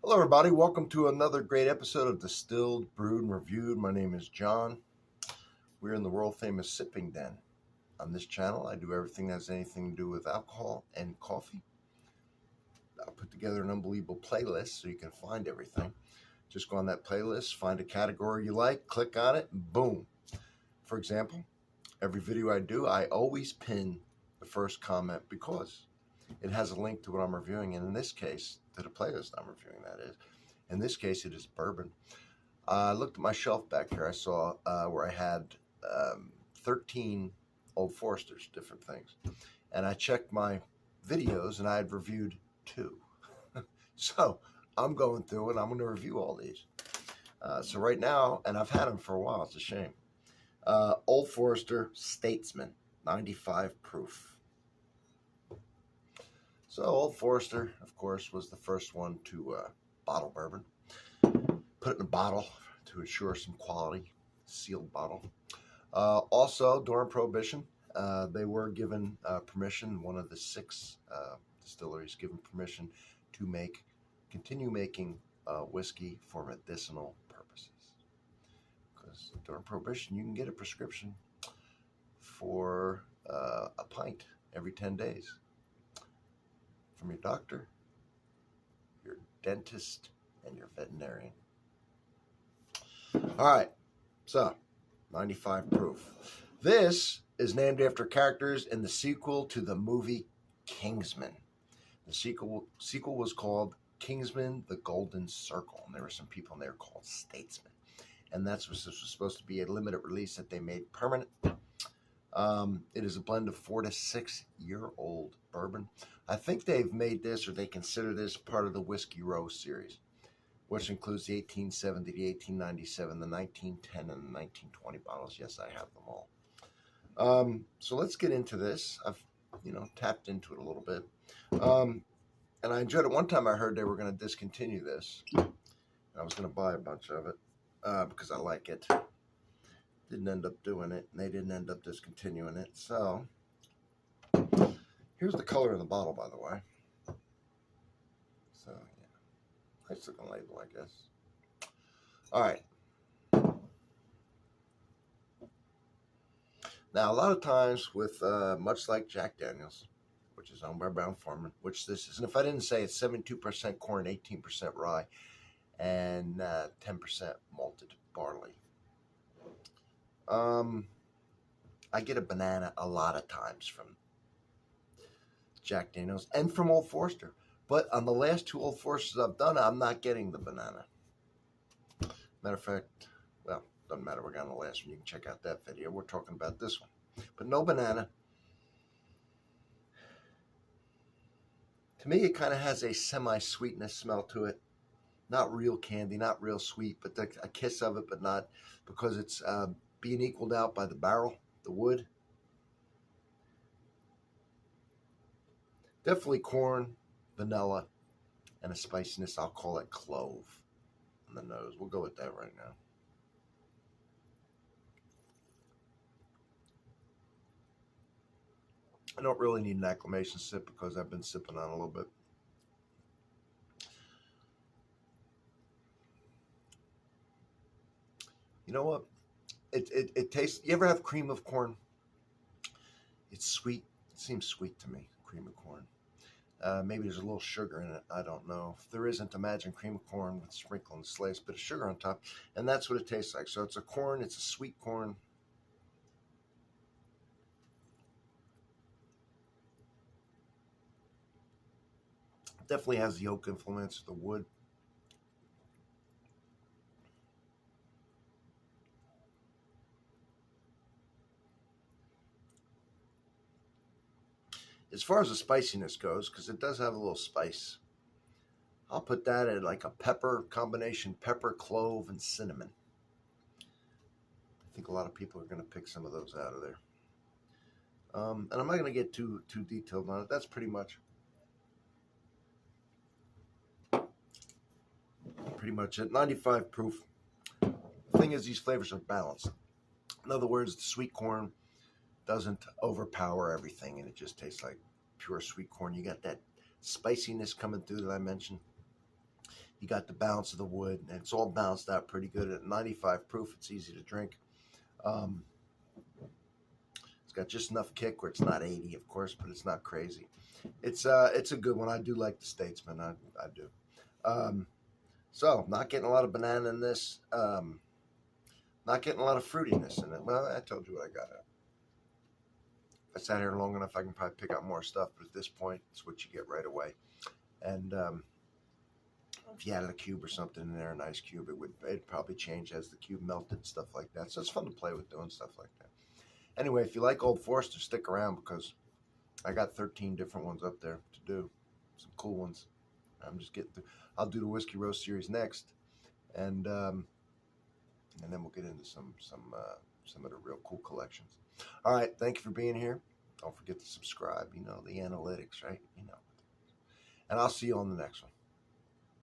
Hello, everybody. Welcome to another great episode of Distilled, Brewed, and Reviewed. My name is John. We're in the world-famous Sipping Den. On this channel, I do everything that has anything to do with alcohol and coffee. I'll put together an unbelievable playlist so you can find everything. Just go on that playlist, find a category you like, click on it, and boom. For example, every video I do, I always pin the first comment because it has a link to what I'm reviewing, and in this case, to the playlist I'm reviewing, that is. In this case, it is bourbon. I looked at my shelf back here. I saw where I had 13 Old Foresters, different things. And I checked my videos, and I had reviewed 2. So I'm going through and I'm going to review all these. So right now, and I've had them for a while, it's a shame. Old Forester Statesman, 95 proof. So Old Forester, of course, was the first one to bottle bourbon. Put it in a bottle to ensure some quality, sealed bottle. Also, during Prohibition, they were given permission, one of the 6 distilleries given permission to continue making whiskey for medicinal purposes. Because during Prohibition, you can get a prescription for a pint every 10 days. From your doctor, your dentist, and your veterinarian. All right, so 95 proof. This is named after characters in the sequel to the movie Kingsman. The sequel was called Kingsman: The Golden Circle, and there were some people in there called Statesmen. And this was supposed to be a limited release that they made permanent. It is a blend of 4 to 6 year old bourbon. I think they've made this, or they consider this, part of the Whiskey Row series, which includes the 1870, the 1897, the 1910, and the 1920 bottles. Yes, I have them all. So let's get into this. I've, tapped into it a little bit. And I enjoyed it. One time I heard they were going to discontinue this. I was going to buy a bunch of it because I like it. Didn't end up doing it, and they didn't end up discontinuing it. So here's the color of the bottle, by the way. So yeah, nice looking label, I guess. All right. Now, a lot of times with much like Jack Daniels, which is owned by Brown-Forman, which this is, and if I didn't say, it's 72% corn, 18% rye, and 10% malted barley. I get a banana a lot of times from Jack Daniels and from Old Forester. But on the last 2 Old Foresters I've done, I'm not getting the banana. Matter of fact, well, doesn't matter. We're on the last one. You can check out that video. We're talking about this one. But no banana. To me, it kind of has a semi-sweetness smell to it. Not real candy, not real sweet, but a kiss of it, but not, because it's being equaled out by the barrel, the wood. Definitely corn, vanilla, and a spiciness. I'll call it clove on the nose. We'll go with that right now. I don't really need an acclimation sip because I've been sipping on a little bit. You know what? It tastes. You ever have cream of corn? It's sweet. It seems sweet to me. Cream of corn. Maybe there's a little sugar in it. I don't know. If there isn't, imagine cream of corn with sprinkle and slice, bit of sugar on top, and that's what it tastes like. So it's a corn. It's a sweet corn. Definitely has the oak influence, the wood. As far as the spiciness goes, because it does have a little spice, I'll put that at like a pepper combination, pepper, clove, and cinnamon. I think a lot of people are going to pick some of those out of there. And I'm not going to get too detailed on it. That's pretty much it. 95 proof. The thing is, these flavors are balanced. In other words, the sweet corn doesn't overpower everything, and it just tastes like pure sweet corn. You got that spiciness coming through that I mentioned. You got the bounce of the wood, and it's all balanced out pretty good. At 95 proof, it's easy to drink. It's got just enough kick where it's not 80, of course, but it's not crazy. It's a good one. I do like the Statesman. I do. So, not getting a lot of banana in this. Not getting a lot of fruitiness in it. Well, I told you what I got out. If I sat here long enough, I can probably pick out more stuff, but at this point, it's what you get right away. And if you added a cube or something in there, an ice cube, it'd probably change as the cube melted and stuff like that. So it's fun to play with doing stuff like that. Anyway, if you like Old Forester, stick around because I got 13 different ones up there to do. Some cool ones. I'm just getting through. I'll do the Whiskey Roast series next, and then we'll get into some of the real cool collections. All right, thank you for being here. Don't forget to subscribe. You know, the analytics, right? You know. And I'll see you on the next one.